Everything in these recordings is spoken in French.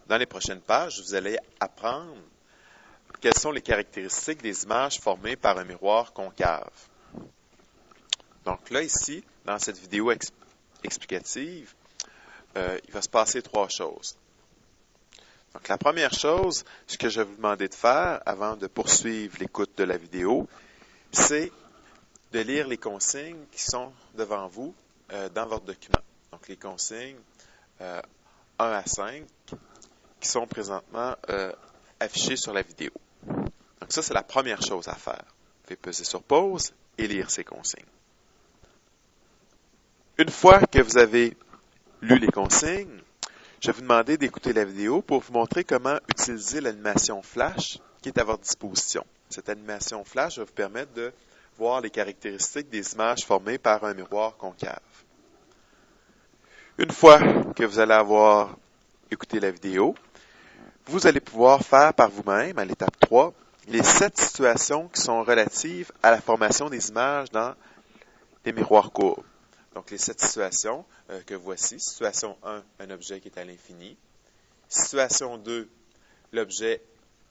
Dans les prochaines pages, vous allez apprendre quelles sont les caractéristiques des images formées par un miroir concave. Donc là, ici, dans cette vidéo explicative, il va se passer trois choses. Donc la première chose, ce que je vais vous demander de faire avant de poursuivre l'écoute de la vidéo, c'est de lire les consignes qui sont devant vous dans votre document. Donc les consignes 1 à 5 qui sont présentement affichées sur la vidéo. Donc ça, c'est la première chose à faire. Vous pouvez peser sur pause et lire ces consignes. Une fois que vous avez lu les consignes, je vais vous demander d'écouter la vidéo pour vous montrer comment utiliser l'animation flash qui est à votre disposition. Cette animation flash va vous permettre de voir les caractéristiques des images formées par un miroir concave. Une fois que vous allez avoir écouté la vidéo, vous allez pouvoir faire par vous-même, à l'étape 3, les 7 situations qui sont relatives à la formation des images dans les miroirs courbes. Donc, les 7 situations que voici. Situation 1, un objet qui est à l'infini. Situation 2, l'objet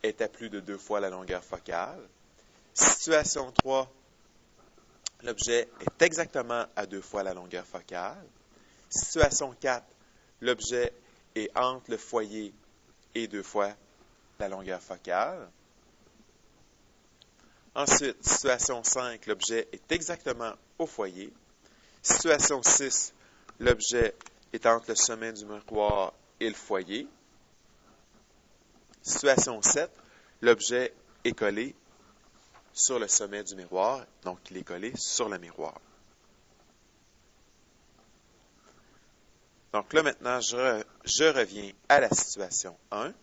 est à plus de 2 fois la longueur focale. Situation 3, l'objet est exactement à 2 fois la longueur focale. Situation 4, l'objet est entre le foyer et 2 fois la longueur focale. Ensuite, situation 5, l'objet est exactement au foyer. Situation 6, l'objet est entre le sommet du miroir et le foyer. Situation 7, l'objet est collé sur le sommet du miroir, donc il est collé sur le miroir. Donc là, maintenant, je reviens à la situation 1.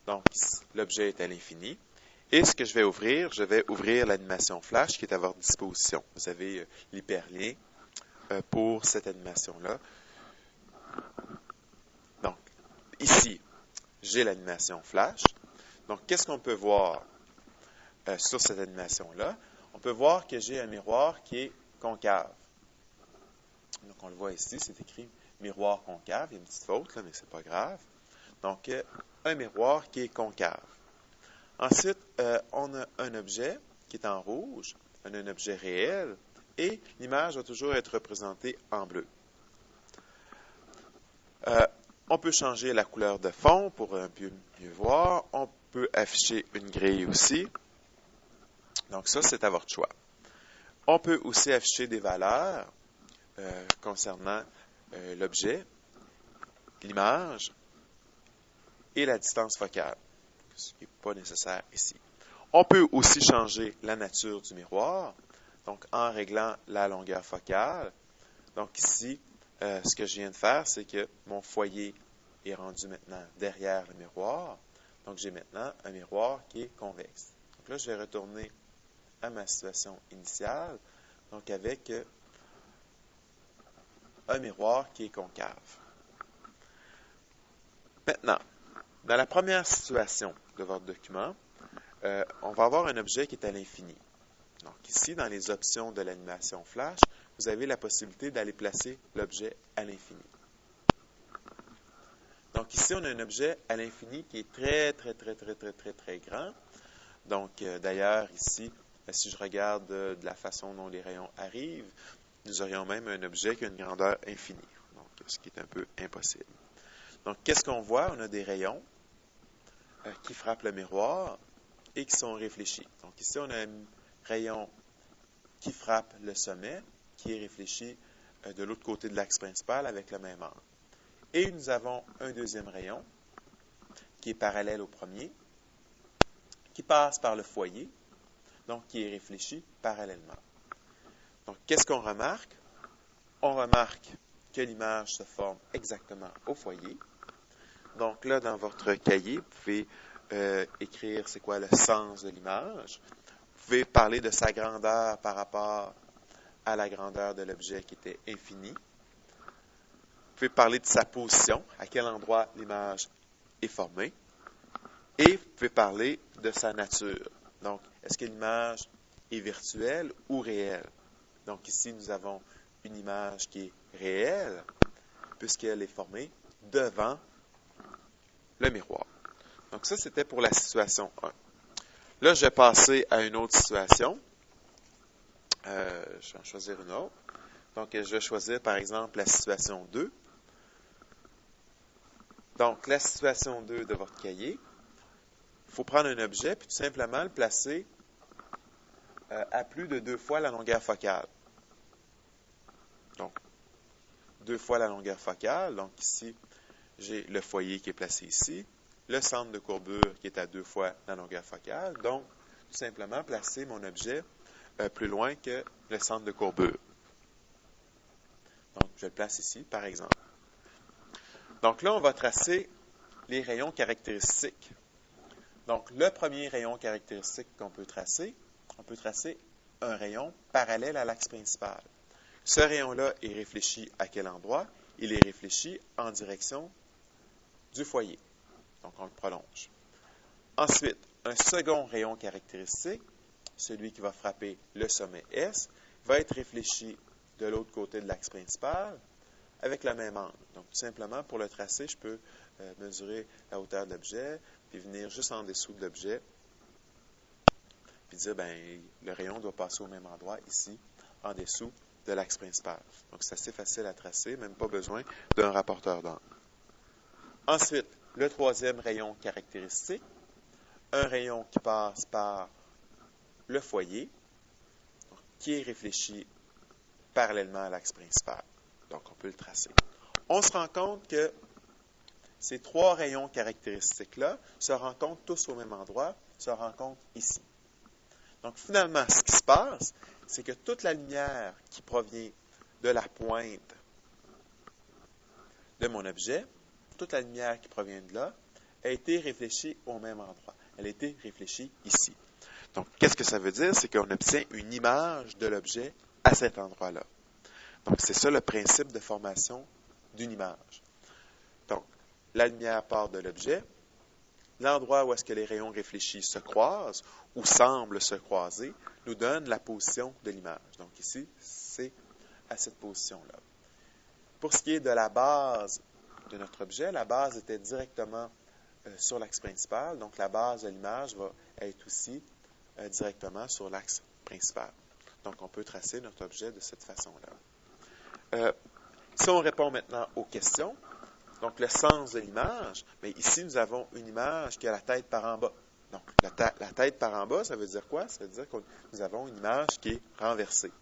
Donc, l'objet est à l'infini. Et ce que je vais ouvrir l'animation flash qui est à votre disposition. Vous avez l'hyperlien pour cette animation-là. Donc, ici, j'ai l'animation flash. Donc, qu'est-ce qu'on peut voir sur cette animation-là? On peut voir que j'ai un miroir qui est concave. Donc, on le voit ici, c'est écrit miroir concave. Il y a une petite faute, là, mais ce n'est pas grave. Donc, un miroir qui est concave. Ensuite, on a un objet qui est en rouge, on a un objet réel, et l'image va toujours être représentée en bleu. On peut changer la couleur de fond pour un peu mieux voir. On peut afficher une grille aussi. Donc ça, c'est à votre choix. On peut aussi afficher des valeurs concernant l'objet, l'image et la distance focale, ce qui n'est pas nécessaire ici. On peut aussi changer la nature du miroir, donc en réglant la longueur focale. Donc ici, ce que je viens de faire, c'est que mon foyer est rendu maintenant derrière le miroir. Donc j'ai maintenant un miroir qui est convexe. Donc là, je vais retourner à ma situation initiale, donc avec un miroir qui est concave. Maintenant, dans la première situation de votre document, on va avoir un objet qui est à l'infini. Donc ici, dans les options de l'animation flash, vous avez la possibilité d'aller placer l'objet à l'infini. Donc ici, on a un objet à l'infini qui est très grand. Donc d'ailleurs, ici, si je regarde de la façon dont les rayons arrivent, nous aurions même un objet qui a une grandeur infinie, donc ce qui est un peu impossible. Donc qu'est-ce qu'on voit? On a des rayons qui frappent le miroir et qui sont réfléchis. Donc ici, on a un rayon qui frappe le sommet, qui est réfléchi de l'autre côté de l'axe principal avec le même angle. Et nous avons un deuxième rayon qui est parallèle au premier, qui passe par le foyer, donc qui est réfléchi parallèlement. Donc, qu'est-ce qu'on remarque? On remarque que l'image se forme exactement au foyer. Donc là, dans votre cahier, vous pouvez écrire c'est quoi le sens de l'image. Vous pouvez parler de sa grandeur par rapport à la grandeur de l'objet qui était infini. Vous pouvez parler de sa position, à quel endroit l'image est formée. Et vous pouvez parler de sa nature. Donc, est-ce que l'image est virtuelle ou réelle? Donc ici, nous avons une image qui est réelle, puisqu'elle est formée devant le miroir. Donc ça, c'était pour la situation 1. Là, je vais passer à une autre situation. Je vais en choisir une autre. Donc, je vais choisir, par exemple, la situation 2. Donc, la situation 2 de votre cahier, il faut prendre un objet puis tout simplement le placer à plus de 2 fois la longueur focale. Donc, 2 fois la longueur focale. Donc, ici, j'ai le foyer qui est placé ici, le centre de courbure qui est à 2 fois la longueur focale. Donc, tout simplement placer mon objet plus loin que le centre de courbure. Donc, je le place ici, par exemple. Donc là, on va tracer les rayons caractéristiques. Donc, le premier rayon caractéristique qu'on peut tracer, on peut tracer un rayon parallèle à l'axe principal. Ce rayon-là est réfléchi à quel endroit? Il est réfléchi en direction du foyer. Donc, on le prolonge. Ensuite, un second rayon caractéristique, celui qui va frapper le sommet S, va être réfléchi de l'autre côté de l'axe principal avec le même angle. Donc, tout simplement, pour le tracer, je peux mesurer la hauteur de l'objet, puis venir juste en dessous de l'objet, puis dire, le rayon doit passer au même endroit, ici, en dessous de l'axe principal. Donc, c'est assez facile à tracer, même pas besoin d'un rapporteur d'angle. Ensuite, le troisième rayon caractéristique, un rayon qui passe par le foyer, donc, qui est réfléchi parallèlement à l'axe principal. Donc, on peut le tracer. On se rend compte que ces trois rayons caractéristiques-là se rencontrent tous au même endroit, se rencontrent ici. Donc, finalement, ce qui se passe, c'est que toute la lumière qui provient de la pointe de mon objet, toute la lumière qui provient de là, a été réfléchie au même endroit. Elle a été réfléchie ici. Donc, qu'est-ce que ça veut dire? C'est qu'on obtient une image de l'objet à cet endroit-là. Donc, c'est ça le principe de formation d'une image. Donc, la lumière part de l'objet. L'endroit où est-ce que les rayons réfléchis se croisent ou semblent se croiser nous donne la position de l'image. Donc, ici, c'est à cette position-là. Pour ce qui est de la base de notre objet, la base était directement sur l'axe principal. Donc, la base de l'image va être aussi directement sur l'axe principal. Donc, on peut tracer notre objet de cette façon-là. Si on répond maintenant aux questions, donc le sens de l'image, mais ici, nous avons une image qui a la tête par en bas. Donc, la tête par en bas, ça veut dire quoi? Ça veut dire que nous avons une image qui est renversée.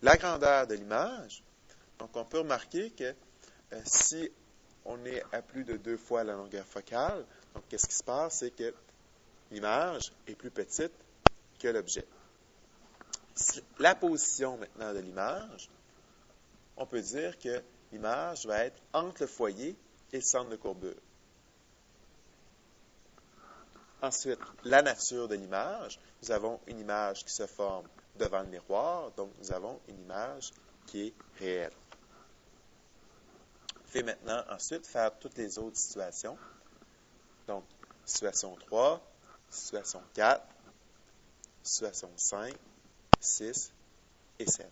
La grandeur de l'image, donc on peut remarquer que si on est à plus de 2 fois la longueur focale, donc qu'est-ce qui se passe? C'est que l'image est plus petite que l'objet. La position maintenant de l'image, on peut dire que l'image va être entre le foyer et le centre de courbure. Ensuite, la nature de l'image. Nous avons une image qui se forme devant le miroir, donc nous avons une image qui est réelle. Je vais maintenant ensuite faire toutes les autres situations. Donc, situation 3, situation 4, situation 5, 6 et 7.